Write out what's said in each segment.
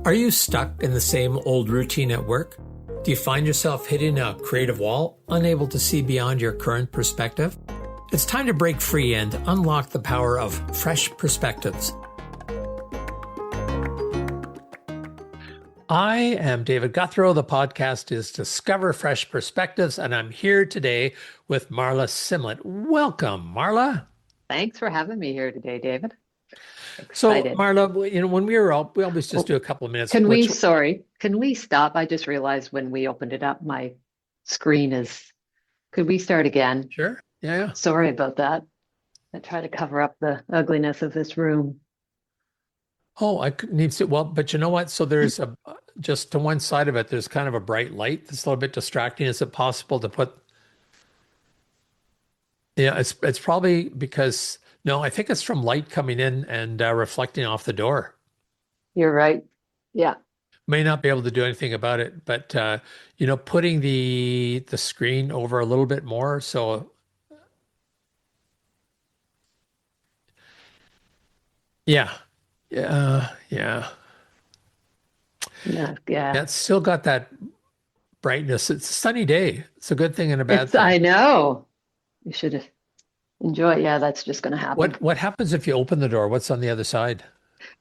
Are you stuck in the same old routine at work? Do you find yourself hitting a creative wall, unable to see beyond your current perspective? It's time to break free and unlock the power of fresh perspectives. I am David Gouthro. The podcast is Discover Fresh Perspectives, and I'm here today with Marla Simlett. Welcome, Marla. Thanks for having me here today, David. So, Excited. Marla, when we were out, we always just do a couple of minutes. Can we stop? I just realized when we opened it up, my screen could we start again? Sure. Yeah. Sorry about that. I try to cover up the ugliness of this room. Oh, needs to, well, but you know what? So there's just to one side of it, there's kind of a bright light that's a little bit distracting. Is it possible to put, yeah, it's probably because, no, I think it's from light coming in and reflecting off the door. You're right. Yeah. May not be able to do anything about it, but, putting the screen over a little bit more. So, yeah. Yeah. It's still got that brightness. It's a sunny day. It's a good thing and a bad thing. I know. You should enjoy it. Yeah, that's just going to happen. What happens if you open the door? What's on the other side?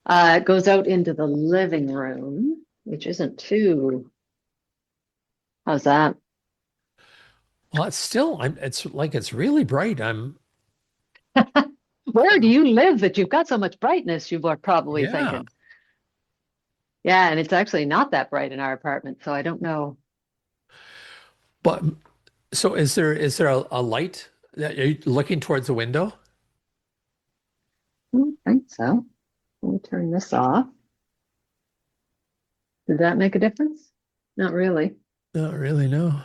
It goes out into the living room, which isn't too. How's that? Well, it's really bright. Where do you live that you've got so much brightness? You are probably thinking. Yeah, and it's actually not that bright in our apartment, so I don't know. But so is there a light? Are you looking towards the window? I don't think so. Let me turn this off. Did that make a difference? Not really. Not really, no.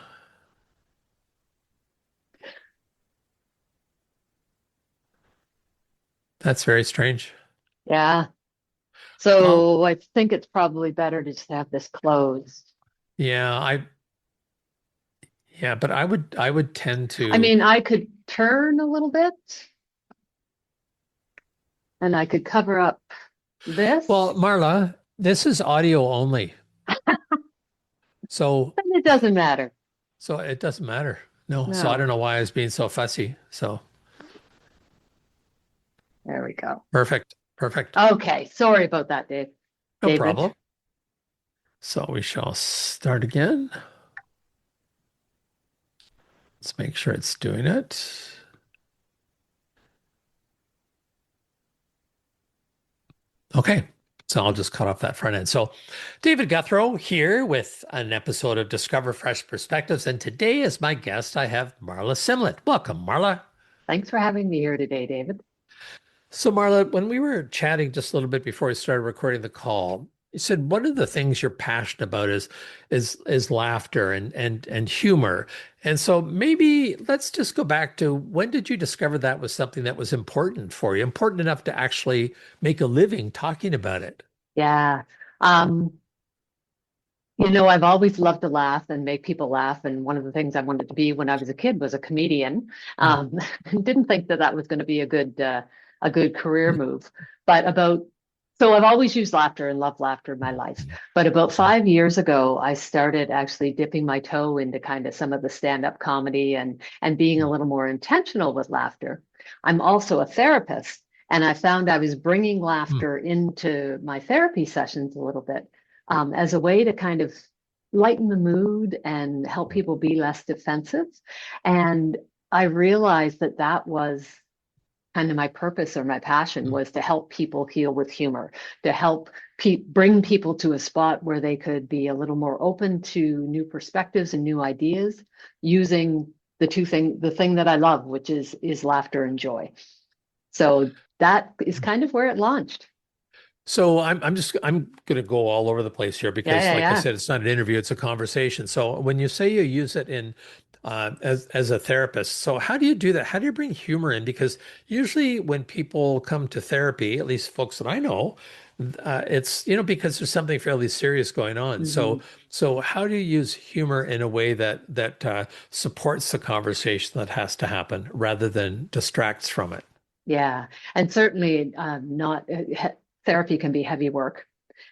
That's very strange. Yeah. So I think it's probably better to just have this closed. Yeah, but I would tend to. I mean, I could turn a little bit and I could cover up this. Well, Marla, this is audio only. So it doesn't matter. So it doesn't matter. No. So I don't know why I was being so fussy. So there we go. Perfect. Okay. Sorry about that, Dave. No problem. So we shall start again. Let's make sure it's doing it. Okay. So I'll just cut off that front end. So David Gouthro here with an episode of Discover Fresh Perspectives. And today as my guest, I have Marla Simlett. Welcome, Marla. Thanks for having me here today, David. So Marla, when we were chatting just a little bit before we started recording the call, you said one of the things you're passionate about is laughter and humor. And so maybe let's just go back to when did you discover that was something that was important for you, important enough to actually make a living talking about it? Yeah. I've always loved to laugh and make people laugh. And one of the things I wanted to be when I was a kid was a comedian. Didn't think that was going to be a good career move. So I've always used laughter and loved laughter in my life. But about 5 years ago, I started actually dipping my toe into kind of some of the stand-up comedy and being a little more intentional with laughter. I'm also a therapist, and I found I was bringing laughter into my therapy sessions a little bit as a way to kind of lighten the mood and help people be less defensive. And I realized that was kind of my purpose or my passion, was to help people heal with humor, to help bring people to a spot where they could be a little more open to new perspectives and new ideas using the thing that I love, which is laughter and joy. So that is kind of where it launched. So I'm going to go all over the place here because I said, it's not an interview, it's a conversation. So when you say you use it in as a therapist. So how do you do that? How do you bring humor in? Because usually when people come to therapy, at least folks that I know, it's, because there's something fairly serious going on. So how do you use humor in a way that supports the conversation that has to happen rather than distracts from it? Yeah. And certainly therapy can be heavy work.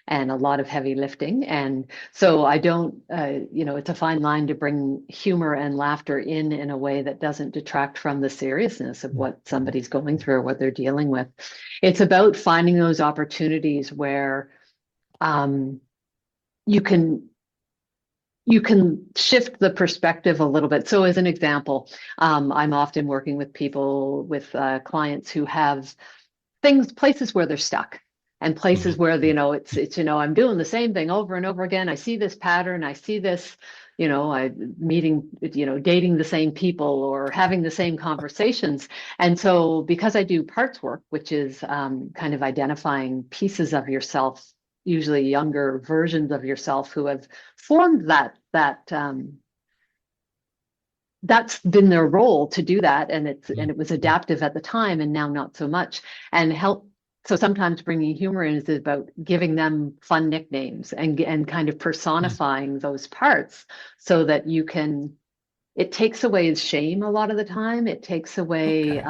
and a lot of heavy lifting. And so I don't, it's a fine line to bring humor and laughter in a way that doesn't detract from the seriousness of what somebody's going through or what they're dealing with. It's about finding those opportunities where you can shift the perspective a little bit. So as an example, I'm often working with people, with clients who have places where they're stuck, and places where, it's, I'm doing the same thing over and over again. I see this pattern, I see this, dating the same people or having the same conversations. And so because I do parts work, which is kind of identifying pieces of yourself, usually younger versions of yourself who have formed that's been their role to do that, and it was adaptive at the time, and now not so much. So sometimes bringing humor in is about giving them fun nicknames and kind of personifying those parts, so that it takes away shame a lot of the time. It takes away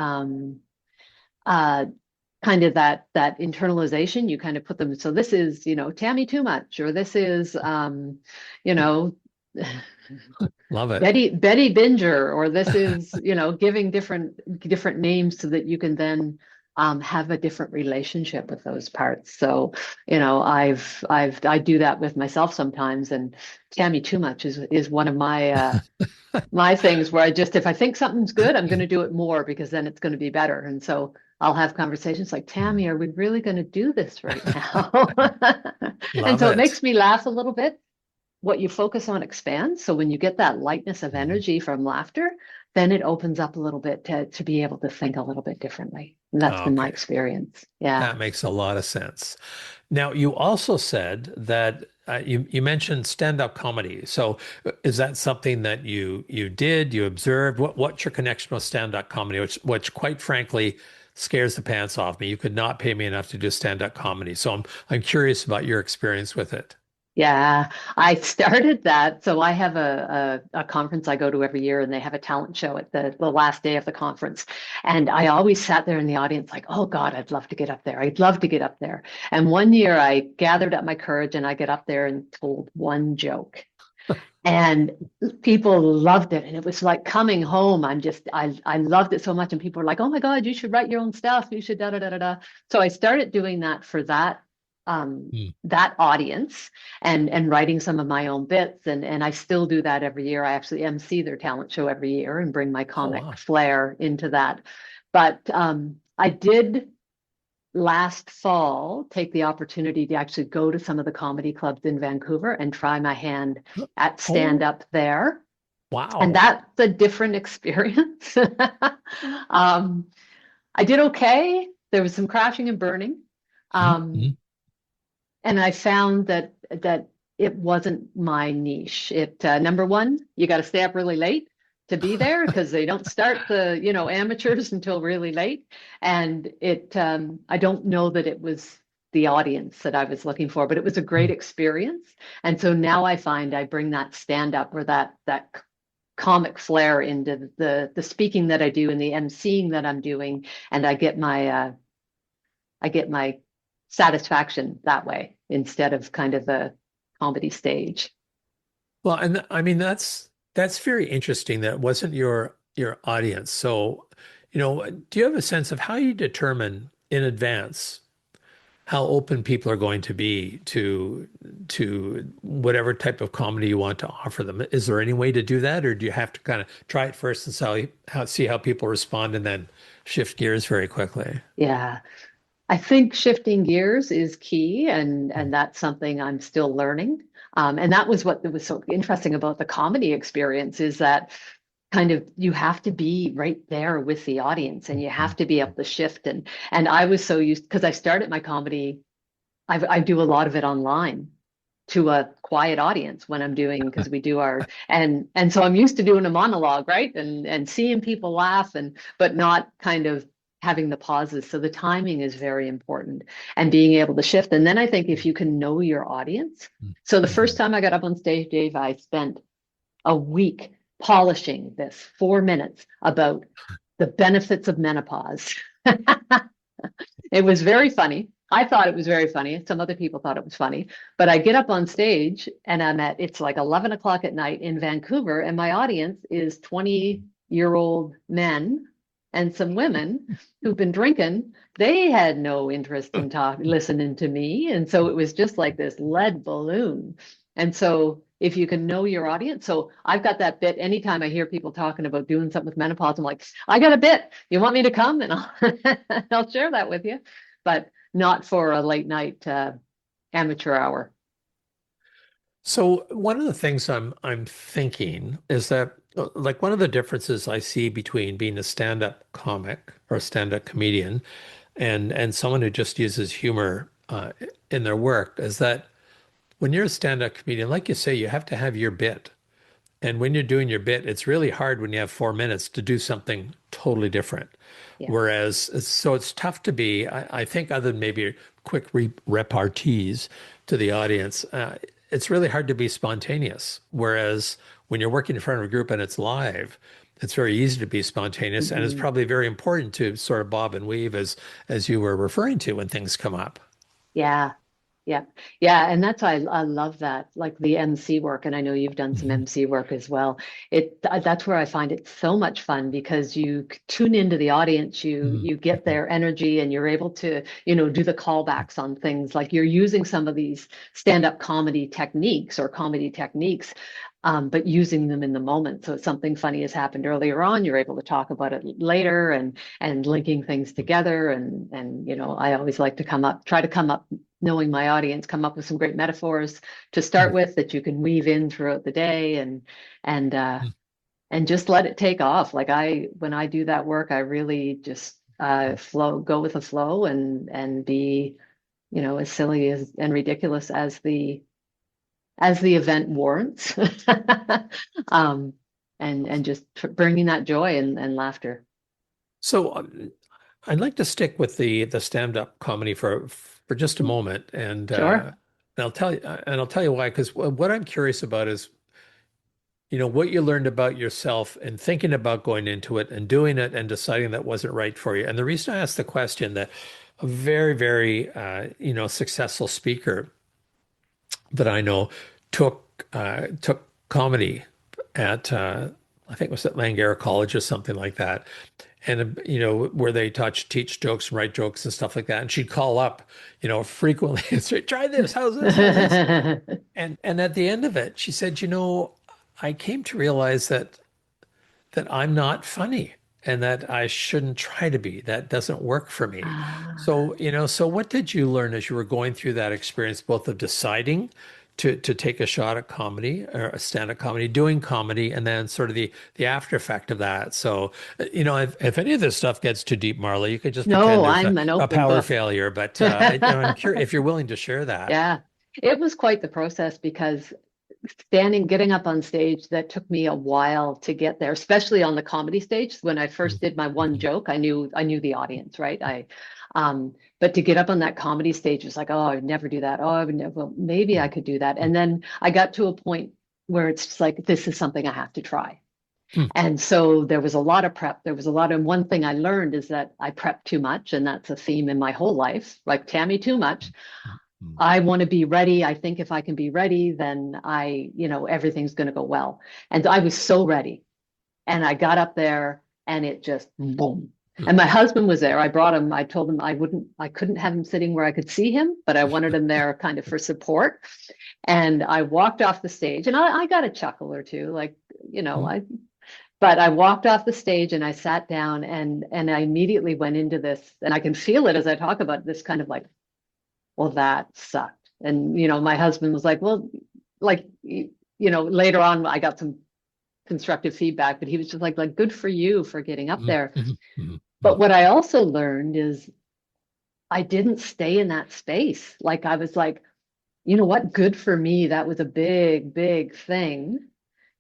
kind of that internalization. You kind of put them, so this is, Tammy Too Much, or this is, Love it. Betty Binger, or this is, giving different names so that you can then have a different relationship with those parts. So, I do that with myself sometimes, and Tammy Too Much is one of my my things where if I think something's good, I'm going to do it more, because then it's going to be better. And so I'll have conversations like, Tammy, are we really going to do this right now? And so it makes me laugh a little bit. What you focus on expands. So when you get that lightness of energy from laughter, then it opens up a little bit to be able to think a little bit differently. And that's been my experience. Yeah. That makes a lot of sense. Now, you also said that you mentioned stand-up comedy. So is that something that you observed? What's your connection with stand-up comedy, which quite frankly scares the pants off me? You could not pay me enough to do stand-up comedy. So I'm curious about your experience with it. Yeah, I started that. So I have a conference I go to every year, and they have a talent show at the last day of the conference. And I always sat there in the audience like, oh God, I'd love to get up there. I'd love to get up there. And one year I gathered up my courage, and I get up there and told one joke. And people loved it. And it was like coming home. I loved it so much. And people were like, oh my God, you should write your own stuff. You should da da da da da. So I started doing that for that audience, and writing some of my own bits, and I still do that every year. I actually MC their talent show every year and bring my comic flair into that. But I did last fall take the opportunity to actually go to some of the comedy clubs in Vancouver and try my hand at stand up there. Wow. And that's a different experience. I did okay. There was some crashing and burning. And I found that it wasn't my niche. Number one, you got to stay up really late to be there, because they don't start the, amateurs until really late. And I don't know that it was the audience that I was looking for, but it was a great experience. And so now I find I bring that stand up, or that comic flair into the speaking that I do and the emceeing that I'm doing. And I get my satisfaction that way, instead of kind of the comedy stage. Well, and I mean, that's very interesting that it wasn't your audience. So, do you have a sense of how you determine in advance how open people are going to be to whatever type of comedy you want to offer them? Is there any way to do that, or do you have to kind of try it first and see how people respond, and then shift gears very quickly? Yeah. I think shifting gears is key, and that's something I'm still learning. And that was what was so interesting about the comedy experience, is that kind of you have to be right there with the audience, and you have to be able to shift. And I was so used, because I started my comedy, I do a lot of it online to a quiet audience when I'm doing, because we do and so I'm used to doing a monologue, right? And seeing people laugh, but not kind of having the pauses. So the timing is very important, and being able to shift. And then I think if you can know your audience. So the first time I got up on stage, Dave, I spent a week polishing this 4 minutes about the benefits of menopause. It was very funny. I thought it was very funny. Some other people thought it was funny, but I get up on stage and it's like 11 o'clock at night in Vancouver, and my audience is 20-year-old men and some women who've been drinking. They had no interest in listening to me. And so it was just like this lead balloon. And so if you can know your audience, so I've got that bit anytime I hear people talking about doing something with menopause, I'm like, I got a bit. You want me to come? And I'll share that with you, but not for a late night amateur hour. So one of the things I'm thinking is that like one of the differences I see between being a stand-up comic or a stand-up comedian and someone who just uses humor in their work is that when you're a stand-up comedian, like you say, you have to have your bit. And when you're doing your bit, it's really hard when you have 4 minutes to do something totally different. Yeah. Whereas, so it's tough to be, I think, other than maybe quick repartees to the audience, it's really hard to be spontaneous. Whereas when you're working in front of a group and it's live, it's very easy to be spontaneous, and it's probably very important to sort of bob and weave as you were referring to when things come up. Yeah. Yeah. Yeah. And that's why I love that, like the MC work. And I know you've done some MC work as well. That's where I find it so much fun, because you tune into the audience, you get their energy, and you're able to, do the callbacks on things, like you're using some of these stand-up comedy techniques or comedy techniques, but using them in the moment. So if something funny has happened earlier on, you're able to talk about it later, and linking things together. And I always like to try to come up, knowing my audience, come up with some great metaphors to start with that you can weave in throughout the day, and just let it take off. Like when I do that work, I really just go with the flow, and be, as silly and ridiculous as the event warrants. And just bringing that joy and laughter. So I'd like to stick with the stand-up comedy for just a moment, and Sure. I'll tell you why. Because what I'm curious about is, what you learned about yourself and thinking about going into it and doing it and deciding that wasn't right for you. And the reason I asked the question, that a very, very successful speaker that I know took comedy at I think it was at Langara College or something like that, and where they teach jokes and write jokes and stuff like that. And she'd call up, frequently and say, "Try this. How's this? How's this?" And at the end of it, she said, "I came to realize that I'm not funny, and that I shouldn't try to be. That doesn't work for me." So, so what did you learn as you were going through that experience, both of deciding to take a shot at comedy or a stand-up comedy, doing comedy, and then sort of the after effect of that? So, if any of this stuff gets too deep, Marla, you could just pretend No, there's I'm an a open power book. failure. But I'm curious if you're willing to share that. Yeah, it was quite the process, because getting up on stage, that took me a while to get there, especially on the comedy stage. When I first did my one joke, I knew the audience, right? But to get up on that comedy stage was like, oh, I would never do that. Oh, I would never, well, maybe I could do that. And then I got to a point where it's just like, this is something I have to try. And so there was a lot of prep. And one thing I learned is that I prep too much. And that's a theme in my whole life, like Tammy, too much. I want to be ready. I think if I can be ready, then everything's going to go well. And I was so ready. And I got up there, and it just boom. And my husband was there. I brought him. I told him I couldn't have him sitting where I could see him, but I wanted him there kind of for support. And I walked off the stage, and I got a chuckle or two, like, but I walked off the stage, and I sat down, and I immediately went into this, and I can feel it as I talk about this, kind of like, well, that sucked. And, my husband was like, well, like, later on, I got some constructive feedback, but he was just like, good for you for getting up there. But what I also learned is I didn't stay in that space. Like, I was like, you know what? Good for me. That was a big, big thing.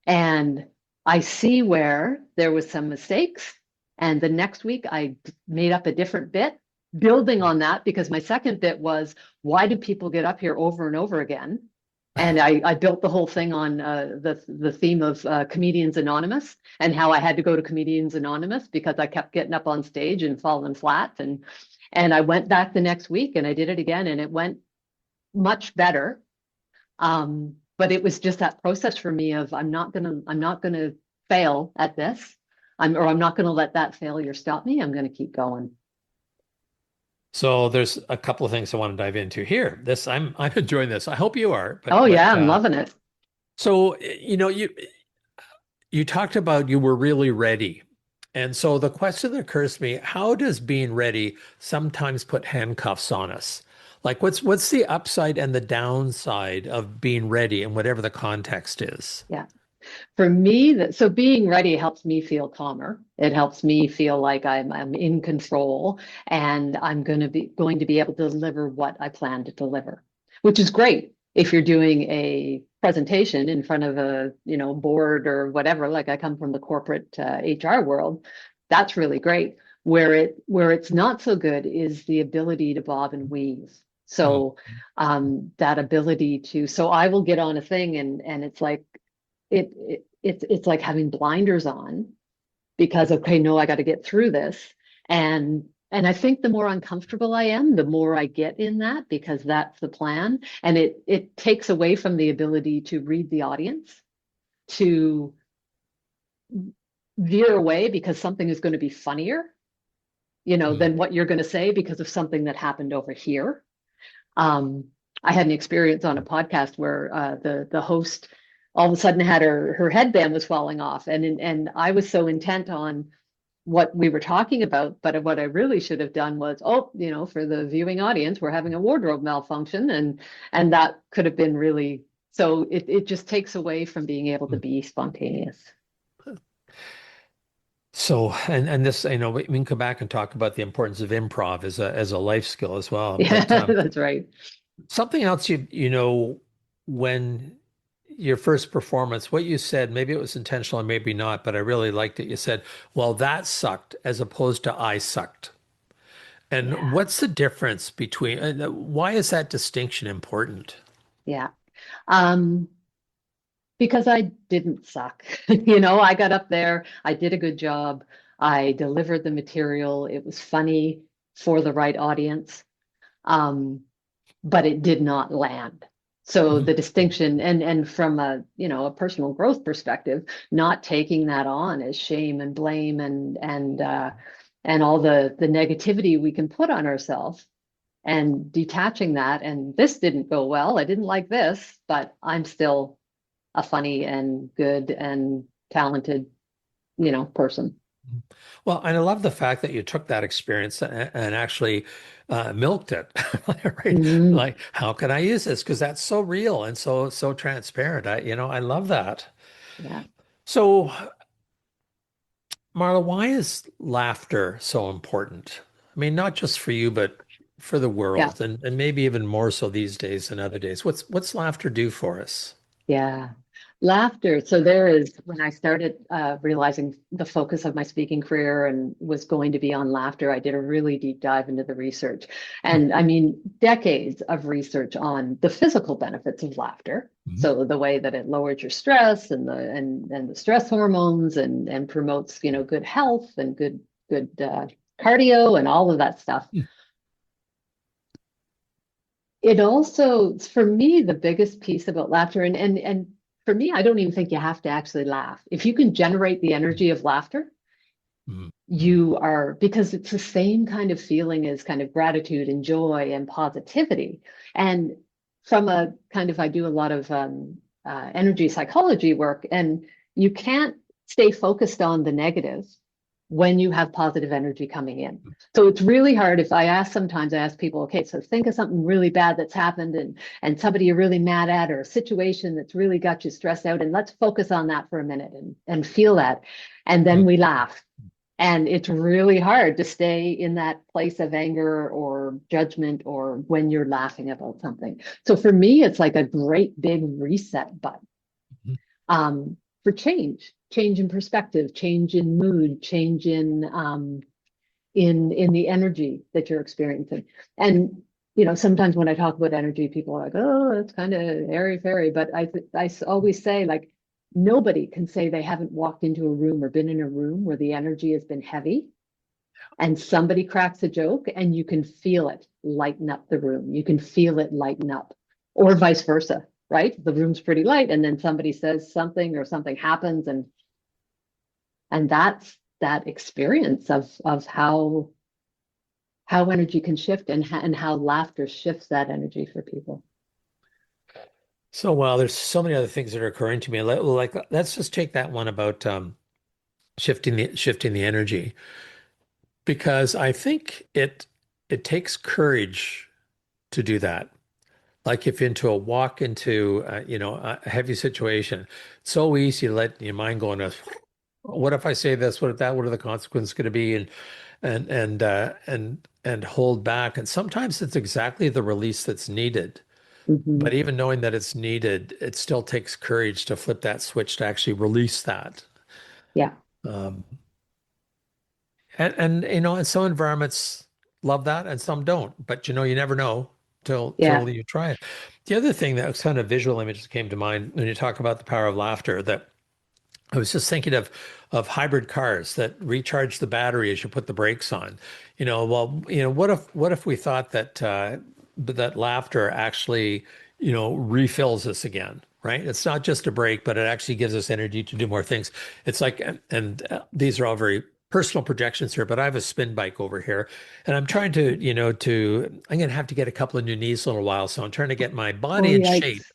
And I see where there was some mistakes. And the next week I made up a different bit, building on that, because my second bit was, why do people get up here over and over again? And I built the whole thing on the theme of Comedians Anonymous and how I had to go to Comedians Anonymous because I kept getting up on stage and falling flat. And I went back the next week and I did it again and it went much better. But it was just that process for me of I'm not gonna fail at this. I'm not gonna let that failure stop me. I'm gonna keep going. So there's a couple of things I want to dive into here. I'm enjoying this. I hope you are. Oh yeah, I'm loving it. So you talked about you were really ready. And so the question that occurs to me, how does being ready sometimes put handcuffs on us? Like what's the upside and the downside of being ready and whatever the context is? Yeah. For me, so being ready helps me feel calmer. It helps me feel like I'm in control and I'm going to be able to deliver what I plan to deliver, which is great if you're doing a presentation in front of a board or whatever. Like I come from the corporate HR world, that's really great. Where it's not so good is the ability to bob and weave. So that ability to, so I will get on a thing and it's like it's like having blinders on because okay, no, I got to get through this. And I think the more uncomfortable I am, the more I get in that because that's the plan. And it takes away from the ability to read the audience, to veer away because something is going to be funnier, than what you're going to say because of something that happened over here. I had an experience on a podcast where the host all of a sudden had her headband was falling off, and I was so intent on what we were talking about, but what I really should have done was, for the viewing audience, we're having a wardrobe malfunction, and that could have been really. So it just takes away from being able to be spontaneous. So, and this, we can come back and talk about the importance of improv as a life skill as well. Yeah, But that's right. something else, when your first performance, what you said, maybe it was intentional and maybe not, but I really liked it. You said, well, that sucked as opposed to I sucked. And Yeah. what's the difference between, why is that distinction important? Yeah. Because I didn't suck. I got up there, I did a good job, I delivered the material, it was funny for the right audience, but it did not land. So the distinction, and from a personal growth perspective, not taking that on as shame and blame and all the negativity we can put on ourselves and detaching that. And this didn't go well. I didn't like this, but I'm still a funny and good and talented, person. Well, and I love the fact that you took that experience and actually milked it, right? Mm-hmm. Like, how can I use this? Because that's so real and so transparent. I love that. Yeah. So, Marla, why is laughter so important? I mean, not just for you, but for the Yeah. world, and maybe even more so these days than other days. What's laughter do for us? Yeah. Laughter. So there is, when I started realizing the focus of my speaking career and was going to be on laughter, I did a really deep dive into the research. And I mean, decades of research on the physical benefits of laughter. So the way that it lowers your stress and the stress hormones and promotes, good health and good cardio and all of that stuff. It also, for me, the biggest piece about laughter, and for me, I don't even think you have to actually laugh. If you can generate the energy of laughter, you are, because it's the same kind of feeling as kind of gratitude and joy and positivity. And from a kind of, I do a lot of energy psychology work, and you can't stay focused on the negative when you have positive energy coming in. So it's really hard. Sometimes I ask people, okay, so think of something really bad that's happened and somebody you're really mad at, or a situation that's really got you stressed out. And let's focus on that for a minute and feel that. And then we laugh. And it's really hard to stay in that place of anger or judgment or when you're laughing about something. So for me, it's like a great big reset button. For change in perspective, change in mood, change in the energy that you're experiencing. And sometimes when I talk about energy, people are like, oh, it's kind of airy fairy. But always say, like, nobody can say they haven't walked into a room or been in a room where the energy has been heavy and somebody cracks a joke and you can feel it lighten up the room. You can feel it lighten up, or vice versa, right? The room's pretty light and then somebody says something or something happens, and that's that experience of how energy can shift, and how laughter shifts that energy for people. So, well, there's so many other things that are occurring to me. Like, let's just take that one about shifting the energy, because I think it takes courage to do that. Like if into a walk into a heavy situation, it's so easy to let your mind go into what if I say this? What if that? What are the consequences going to be? And hold back. And sometimes it's exactly the release that's needed. But Hmm. even knowing that it's needed, it still takes courage to flip that switch to actually release that. Yeah, Um, and some environments love that and some don't. But you never know yeah. till you try it. The other thing that was kind of visual images came to mind when you talk about the power of laughter, that I was just thinking of hybrid cars that recharge the battery as you put the brakes on. What if we thought that that laughter actually, refills us again, right? It's not just a break, but it actually gives us energy to do more things. It's like, and these are all very personal projections here, but I have a spin bike over here, and I'm trying to, I'm going to have to get a couple of new knees in a little while, so I'm trying to get my Oh, body in shape yikes.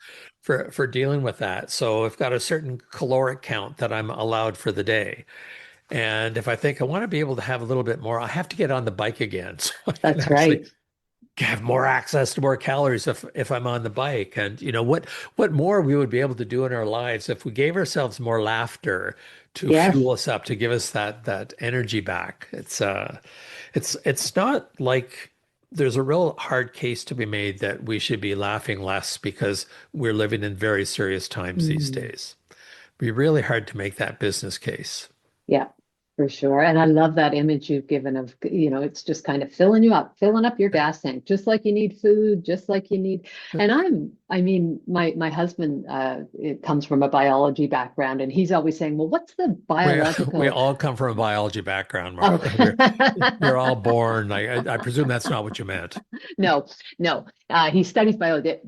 for dealing with that. So I've got a certain caloric count that I'm allowed for the day. And if I think I want to be able to have a little bit more, I have to get on the bike again so I can That's actually right. have more access to more calories if I'm on the bike. And what more we would be able to do in our lives if we gave ourselves more laughter to Yes, fuel us up, to give us that energy back. It's not like there's a real hard case to be made that we should be laughing less because we're living in very serious times these mm, days. It'd be really hard to make that business case. yeah, for sure. And I love that image you've given of, it's just kind of filling you up, filling up your gas tank, just like you need food, just like you need. And I mean, my husband, it comes from a biology background, and he's always saying, well, what's the We we biological? all come from a biology background, Oh, Marla. We're all born. I presume that's not what you meant. no, no. He studied biology,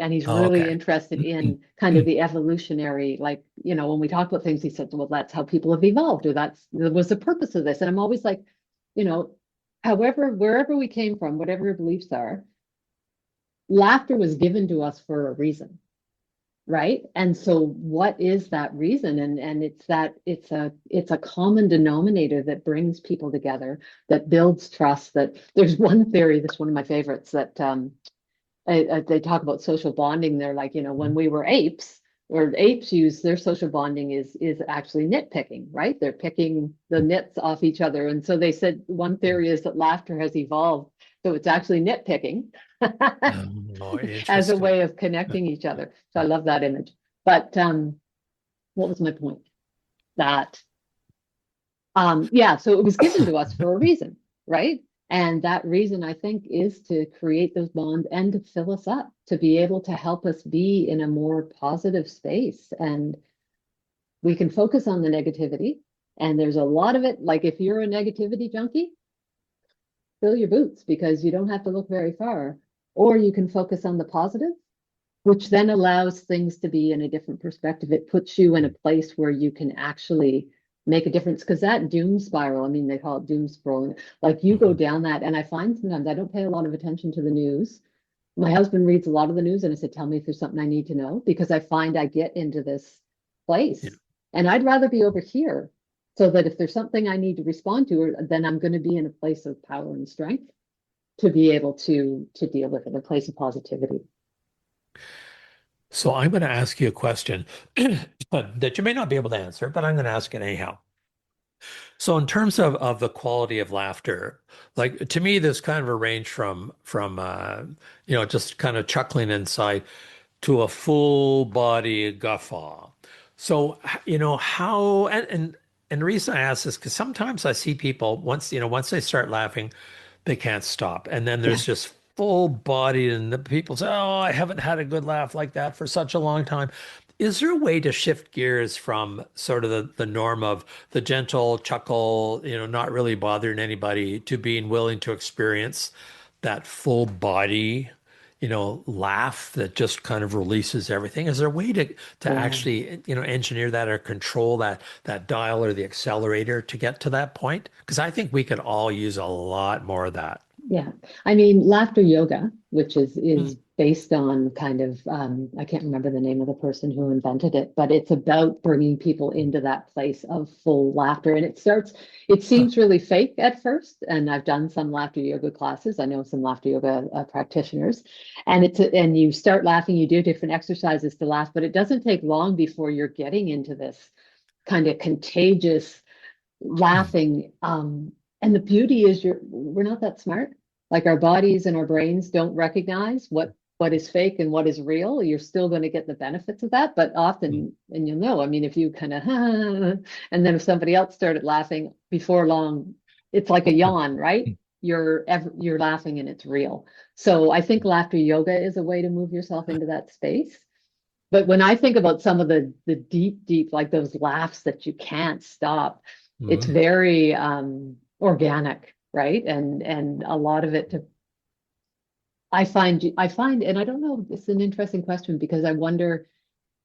and he's Oh, really okay. interested in kind of the evolutionary, like, when we talk about things, he said, well, that's how people have evolved, or that was the purpose of this. And I'm always like, you know, however, wherever we came from, whatever your beliefs are, laughter was given to us for a reason. Right. And so what is that reason? And it's that it's a common denominator that brings people together, that builds trust. That there's one theory, this is one of my favorites, that they talk about social bonding. They're like, when we were apes, or apes use their social bonding is actually nitpicking, right? They're picking the nits off each other. And so they said one theory is that laughter has evolved. So it's actually nitpicking Oh, as a interesting. way of connecting each other. So I love that image. But what was my point? That yeah, so it was given to us for a reason, right? And that reason, I think, is to create those bonds and to fill us up, to be able to help us be in a more positive space. And we can focus on the negativity. And there's a lot of it. Like if you're a negativity junkie, fill your boots, because you don't have to look very far. Or you can focus on the positive, which then allows things to be in a different perspective. It puts you in a place where you can actually make a difference. Because that doom spiral, I mean, they call it doom scrolling, like you go Mhm. down that. And I find sometimes I don't pay a lot of attention to the news. My husband reads a lot of the news, and I said, tell me if there's something I need to know, because I find I get into this Yeah. place and I'd rather be over here, so that if there's something I need to respond to, then I'm going to be in a place of power and strength to be able to deal with it, a place of positivity. So I'm going to ask you a question that you may not be able to answer, but I'm going to ask it anyhow. So in terms of the quality of laughter, like to me, there's kind of a range from just kind of chuckling inside to a full body guffaw. So, how and the reason I ask this because sometimes I see people once they start laughing, they can't stop. And then Yeah. there's just full bodied, and the people say, "Oh, I haven't had a good laugh like that for such a long time." Is there a way to shift gears from sort of the norm of the gentle chuckle, not really bothering anybody, to being willing to experience that full body, laugh that just kind of releases everything? Is there a way to Yeah. actually, engineer that or control that dial or the accelerator to get to that point? Because I think we could all use a lot more of that. Yeah. I mean, laughter yoga, which is Mm. is based on kind of I can't remember the name of the person who invented it, but it's about bringing people into that place of full laughter. And it Huh. seems really fake at first. And I've done some laughter yoga classes. I know some laughter yoga practitioners, and and you start laughing, you do different exercises to laugh, but it doesn't take long before you're getting into this kind of contagious Mm. laughing. And the beauty is we're not that smart. Like our bodies and our brains don't recognize what is fake and what is real. You're still going to get the benefits of that, but Mm. often, and you'll know, I mean, if you kind of, and then if somebody else started laughing before long, it's like a yawn, right? You're laughing and it's real. So I think laughter yoga is a way to move yourself into that space. But when I think about some of the deep, like those laughs that you can't stop, it's Mm. very organic, right? And a lot of it to I find, and I don't know, it's an interesting question because I wonder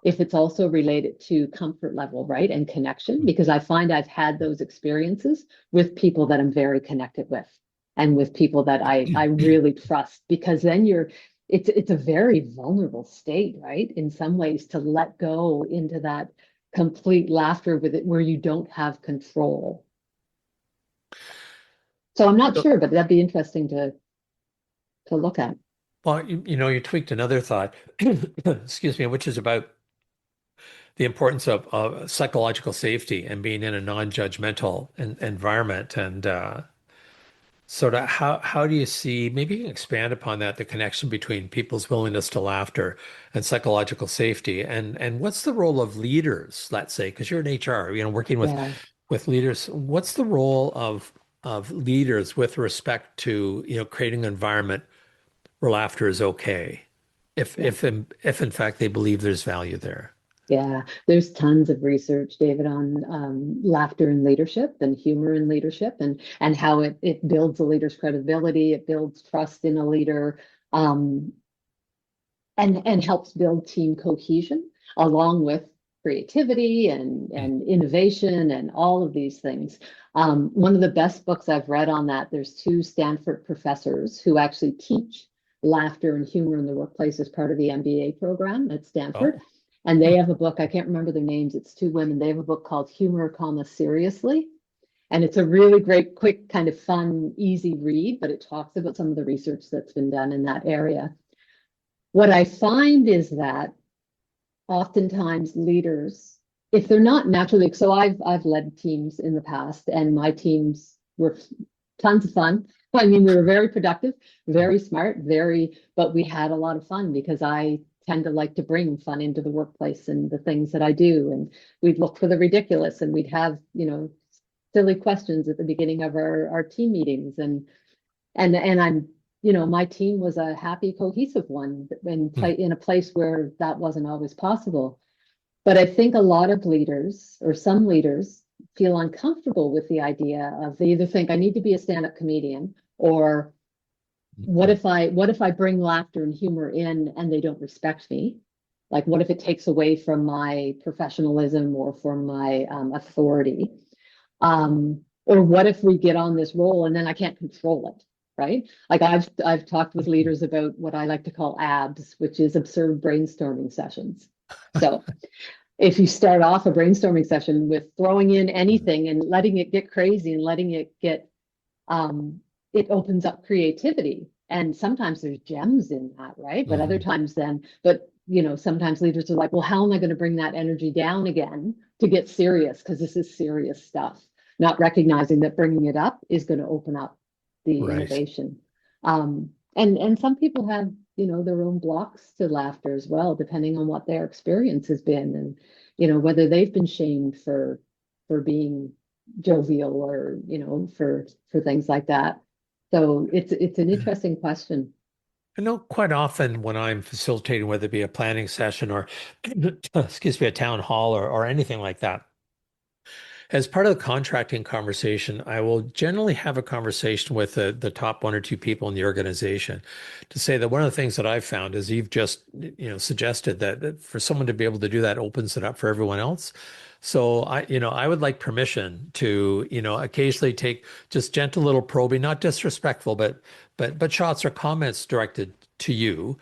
if it's also related to comfort level, right? And connection, Mm. because I find I've had those experiences with people that I'm very connected with and with people that I really trust, because then it's a very vulnerable state, right? In some ways to let go into that complete laughter with it where you don't have control. So I'm not So, sure, but that'd be interesting to look at. well, you tweaked another thought, excuse me, which is about the importance of psychological safety and being in a non-judgmental environment. And sort of how do you see, maybe you can expand upon that, the connection between people's willingness to laughter and psychological safety, and what's the role of leaders, let's say, because you're in HR, working Yeah, with leaders. What's the role of leaders with respect to, creating an environment where laughter is okay, if yeah. if in fact they believe there's value there? Yeah, there's tons of research, David, on laughter in leadership and humor in leadership, and how it builds a leader's credibility, it builds trust in a leader, um, and helps build team cohesion along with creativity Mm. and innovation and all of these things. One of the best books I've read on that, there's two Stanford professors who actually teach laughter and humor in the workplace as part of the MBA program at Stanford. Oh. And they Hmm. have a book, I can't remember their names, it's two women. They have a book called Humor, comma, Seriously. And it's a really great, quick, kind of fun, easy read, but it talks about some of the research that's been done in that area. What I find is that oftentimes leaders, if they're not naturally, so I've led teams in the past, and my teams were tons of fun. I mean, we were very productive, very smart, but we had a lot of fun because I tend to like to bring fun into the workplace and the things that I do. And we'd look for the ridiculous, and we'd have, silly questions at the beginning of our team meetings. And I'm, my team was a happy, cohesive one Hmm. in a place where that wasn't always possible. But I think a lot of leaders, or some leaders, feel uncomfortable with the idea of, they either think I need to be a stand-up comedian, or what if I bring laughter and humor in and they don't respect me? Like, what if it takes away from my professionalism or from my authority? Or what if we get on this roll and then I can't control it, right? Like I've talked with leaders about what I like to call ABS, which is absurd brainstorming sessions. So if you start off a brainstorming session with throwing in anything and letting it get crazy and letting it get, it opens up creativity. And sometimes there's gems in that, right? But other Hmm. times sometimes leaders are like, well, how am I going to bring that energy down again to get serious? Because this is serious stuff, not recognizing that bringing it up is going to open up the Right. innovation. And some people have, their own blocks to laughter as well, depending on what their experience has been, and, whether they've been shamed for being jovial, or, for things like that. So it's an interesting question. I know quite often when I'm facilitating, whether it be a planning session or, excuse me, a town hall or anything like that, as part of the contracting conversation, I will generally have a conversation with the top one or two people in the organization to say that one of the things that I've found is you've just, suggested that for someone to be able to do that opens it up for everyone else. So I would like permission to, occasionally take just gentle little probing, not disrespectful, but shots or comments directed to you.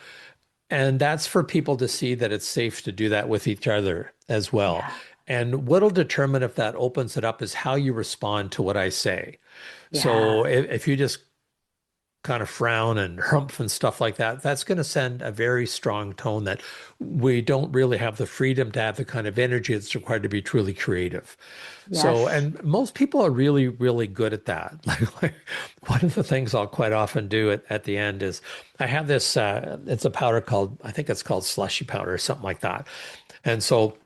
And that's for people to see that it's safe to do that with each other as well. Yeah. And what'll determine if that opens it up is how you respond to what I say. Yeah. So if you just kind of frown and humph and stuff like that, that's going to send a very strong tone that we don't really have the freedom to have the kind of energy that's required to be truly creative. So, Yes. and most people are really, really good at that. Like one of the things I'll quite often do at the end is I have this, it's a powder called, I think it's called slushy powder or something like that. And so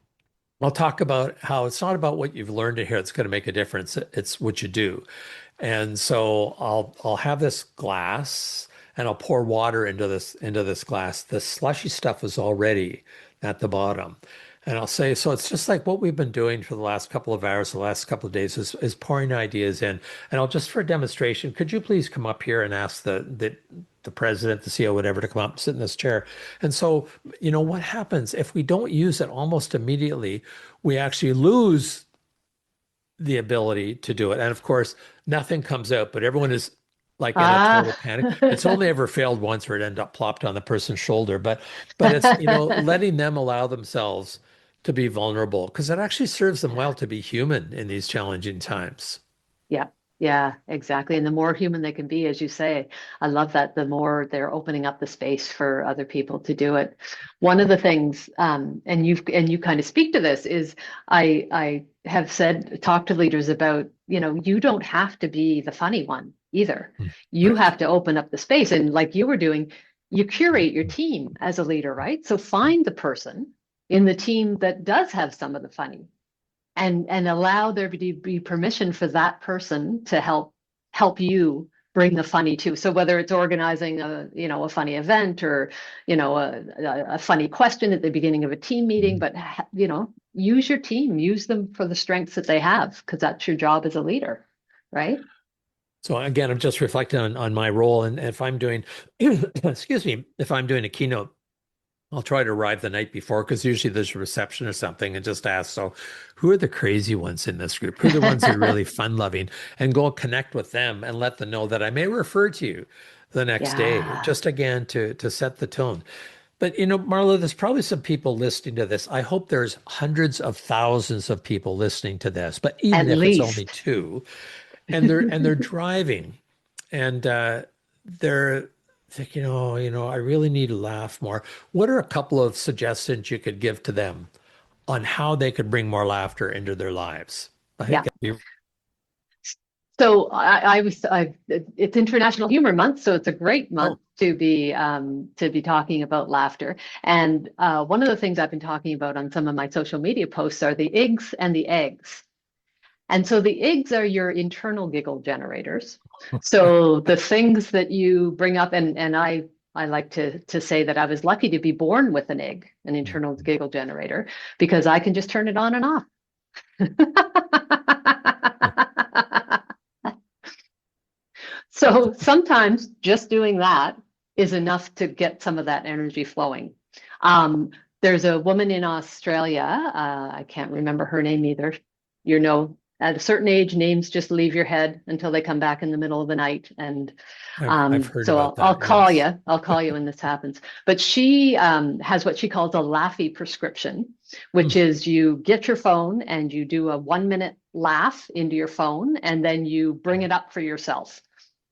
I'll talk about how it's not about what you've learned in here that's going to make a difference. It's what you do. And so I'll have this glass and I'll pour water into this glass. The slushy stuff is already at the bottom. And I'll say, so it's just like what we've been doing for the last couple of hours, the last couple of days is pouring ideas in. And I'll just for a demonstration, could you please come up here and ask the president, the CEO, whatever, to come up and sit in this chair. And so, what happens if we don't use it almost immediately, we actually lose the ability to do it. And of course, nothing comes out, but everyone is like in a Ah. total panic. It's only ever failed once where it ended up plopped on the person's shoulder. But it's, letting them allow themselves to be vulnerable because it actually serves them well to be human in these challenging times. Yeah, yeah, exactly. And the more human they can be, as you say, I love that, the more they're opening up the space for other people to do it. One of the things, and you kind of speak to this, is I have talked to leaders about, you don't have to be the funny one either. Mm. You Right. have to open up the space. And like you were doing, you curate your team as a leader, right? So find the person in the team that does have some of the funny and allow there to be permission for that person to help you bring the funny too. So whether it's organizing a funny event or a funny question at the beginning of a team meeting, but use your team, use them for the strengths that they have, because that's your job as a leader, right? So again, I'm just reflecting on my role. And if I'm doing, excuse me, if I'm doing a keynote, I'll try to arrive the night before because usually there's a reception or something and just ask, so who are the crazy ones in this group? Who are the ones that are really fun loving? And go connect with them and let them know that I may refer to you the next day, Yeah, just again to set the tone. But Marla, there's probably some people listening to this. I hope there's hundreds of thousands of people listening to this, but even at if it's only least. two, and they're driving and they're thinking, oh, I really need to laugh more. What are a couple of suggestions you could give to them on how they could bring more laughter into their lives? I think Yeah. it'd be, So it's International Humor Month, so it's a great month oh, to be talking about laughter. And one of the things I've been talking about on some of my social media posts are the igs and the eggs. And so the igs are your internal giggle generators. So the things that you bring up, and I like to say that I was lucky to be born with an ig, an internal giggle generator, because I can just turn it on and off. So sometimes just doing that is enough to get some of that energy flowing. There's a woman in Australia, I can't remember her name either. At a certain age, names just leave your head until they come back in the middle of the night. And I've heard so about I'll that. call Yes. you. I'll call you when this happens. But she has what she calls a laughy prescription, which Hmm. is you get your phone and you do a 1 minute laugh into your phone, and then you bring it up for yourself.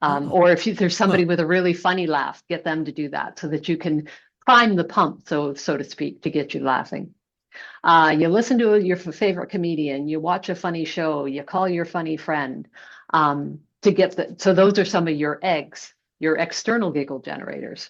Oh, Or if there's huh. somebody with a really funny laugh, get them to do that so that you can prime the pump, so to speak, to get you laughing. You listen to your favorite comedian, you watch a funny show, you call your funny friend, to get so those are some of your eggs, your external giggle generators.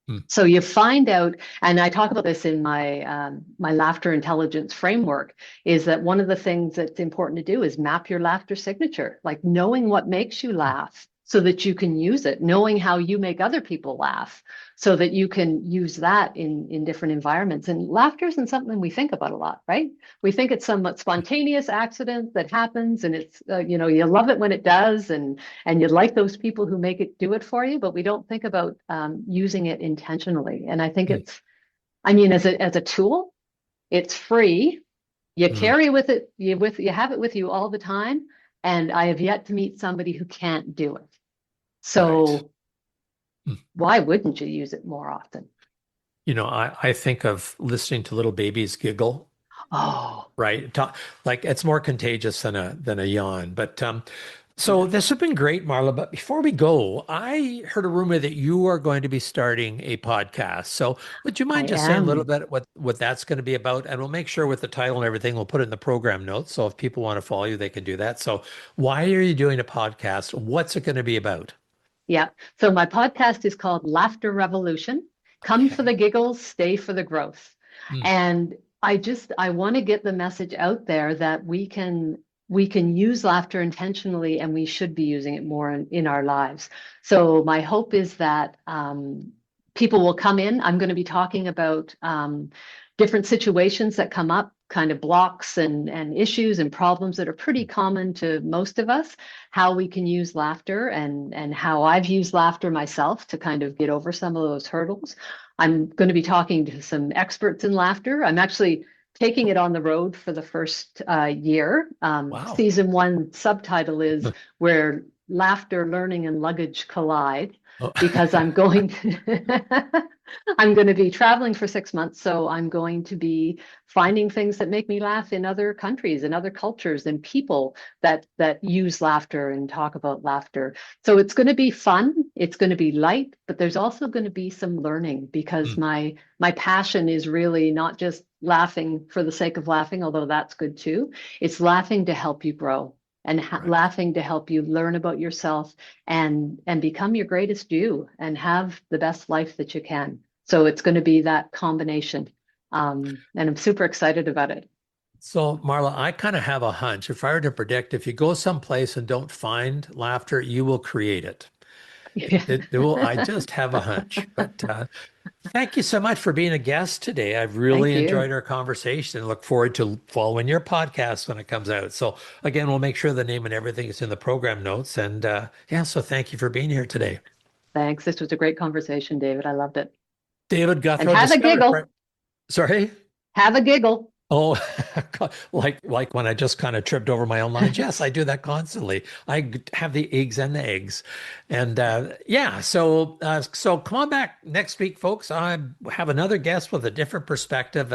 Hmm. So you find out, and I talk about this in my laughter intelligence framework, is that one of the things that's important to do is map your laughter signature, like knowing what makes you laugh so that you can use it, knowing how you make other people laugh so that you can use that in different environments. And laughter isn't something we think about a lot, right? We think it's somewhat spontaneous accident that happens, and it's, you love it when it does, and you like those people who make it do it for you, but we don't think about using it intentionally. And I think it's, I mean, as a tool, it's free. You carry with it, you have it with you all the time. And I have yet to meet somebody who can't do it. So why wouldn't you use it more often? I think of listening to little babies giggle. Oh, Right. Like it's more contagious than a yawn. But so this has been great, Marla. But before we go, I heard a rumor that you are going to be starting a podcast. So would you mind I just saying a little am. bit what that's going to be about? And we'll make sure with the title and everything, we'll put it in the program notes. So if people want to follow you, they can do that. So why are you doing a podcast? What's it going to be about? Yeah. So my podcast is called Laughter Revolution. Come for Okay. the giggles, stay for the growth. Mm, And I want to get the message out there that we can use laughter intentionally, and we should be using it more in our lives. So my hope is that people will come in. I'm going to be talking about different situations that come up, kind of blocks and issues and problems that are pretty common to most of us, how we can use laughter, and how I've used laughter myself to kind of get over some of those hurdles. I'm going to be talking to some experts in laughter. I'm actually taking it on the road for the first year. wow. Season 1 subtitle is Where Laughter, Learning, and Luggage Collide, Oh, because I'm going to I'm going to be traveling for 6 months. So I'm going to be finding things that make me laugh in other countries and other cultures and people that use laughter and talk about laughter. So it's going to be fun. It's going to be light, but there's also going to be some learning, because mm, my passion is really not just laughing for the sake of laughing, although that's good too. It's laughing to help you grow, and right. laughing to help you learn about yourself and become your greatest you and have the best life that you can. So it's going to be that combination. And I'm super excited about it. So, Marla, I kind of have a hunch. If I were to predict, if you go someplace and don't find laughter, you will create it. It will. I just have a hunch. But thank you so much for being a guest today. I've Thank really you. enjoyed our conversation and look forward to following your podcast when it comes out. So, again, we'll make sure the name and everything is in the program notes. And yeah, so thank you for being here today. Thanks. This was a great conversation, David. I loved it. David And Gouthro, have a Discover. giggle. Sorry. Have a giggle. Oh, like when I just kind of tripped over my own lines. Yes, I do that constantly. Have the eggs and the eggs, and yeah. So come on back next week, folks. I have another guest with a different perspective.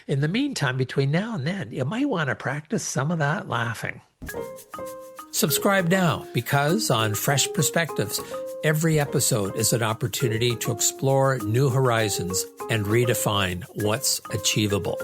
In the meantime, between now and then, you might want to practice some of that laughing. Subscribe now, because on Fresh Perspectives, every episode is an opportunity to explore new horizons and redefine what's achievable.